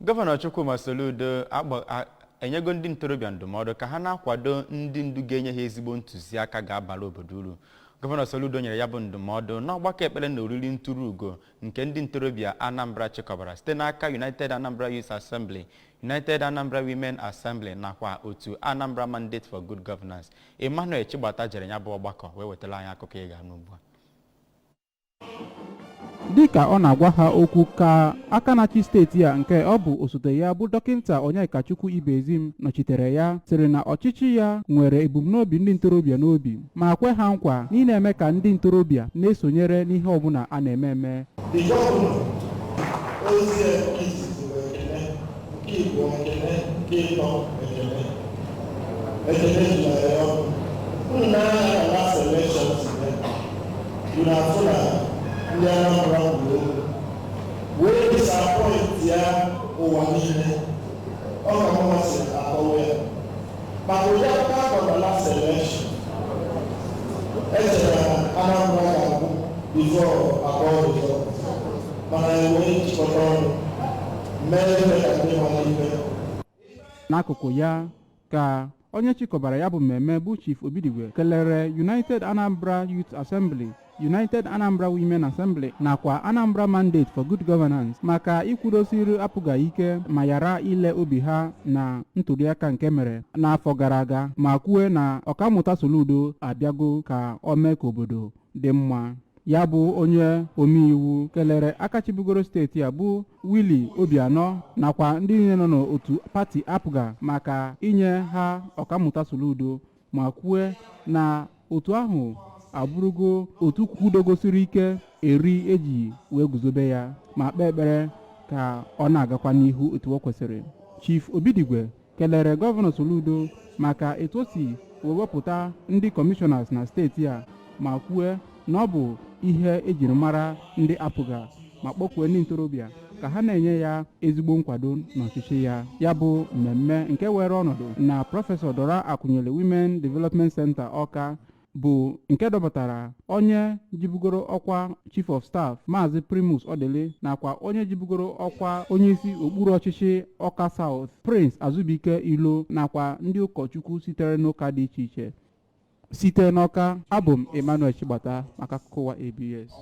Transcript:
Govano Chukwuma Soludo enyego ndị ntorobịa ndụmọdụ ka ha na-akwado ndị ndu ga-enye ha ezigbo ntụziaka ga-abara obodo uru. Govano Soludo nyere ya bụ ndụmọdụ n'ọgbakọ ekpere na oriri ntụrụ ugo nke ndị ntorobịa Anambra chịkọbara site n'aka United Anambra Youth Assembly, United Anambra Women Assembly nakwa otu Anambra Mandate for Good Governance. Emmanuel Chigbata jere ya bụ ọgbakọ wee wetara anyị akụkọ ịga n'ugbu a. Dịka ọ na-agwa ha okwu ka aka na-achị steeti ya nke ọ bụ osote ya bụ dọkịnta Onyekachukwu Ibezim nọchitere ya sịrị na ọchịchị ya nwere ebumnobi ndị ntorobịa n'obi ma kwe ha nkwa na ị na-eme ka ndị ntorobịa na-esonyere n'ihe ọbụla a na-eme eme. Ndị Anambra wee disappoint ya ụwa niile ọ ka mmasị akọwa ya maka ụdị aka akọ na last election echere na Anambra ga-abụ before abụọ ụzọ mana enwee nchịkọta ọnụ mee ime ka ndị mara ibe. N'akụkụ ya ka onye chịkọbara ya bụ mmemme bụ Chief Obidigwe kelere United Anambra Youth Assembly, United Anambra Women Assembly nakwa Anambra Mandate for Good Governance maka ikwudosiri apụgaghị ike ma yara ile obi ha na ntụliaka nke mere n'afọ gara aga ma kwue na ọkammụta Soludo abịago ka o mee ka obodo dị mma. Ya bụ onye omeiwu kelere akachibugoro steeti a bụ Willie Obianọ nakwa ndị niile nọ n'otu pati apụga maka inye ha ọkammụta Soludo ma kwue na otu ahụ abụrụgo otu kwudogosiri ike eri eji wee guzobe ya ma kpee ekpere ka ọ na-agakwa n'ihu etu o kwesịrị. Chief Obidigwe kelere Gọvanọ Soludo maka etu o si wepụta ndị kọmishọnas na steeti a ma kwue na ọ bụ ihe ejiri mara ndị apụga ma kpọkwue ndị ntorobịa ka ha na-enye ya ezigbo nkwado n'ọchịchị ya. Ya bụ mmemme nke were ọnọdụ na Prọfesọ Dora Akụnyele Women Development Center Ọka bụ nke dọbatara onye jibugoro ọkwa Chief of Staff Maazị Primus Odele nakwa onye jibugoro ọkwa onyeisi okpuru ọchịchị Ọka South Prince Azubike Ilo nakwa ndị ụkọchukwu sitere n'ụka dị iche iche. Site n'Ọka, abụ m Emmanuel Chigbata maka akụkọ ụwa ABS.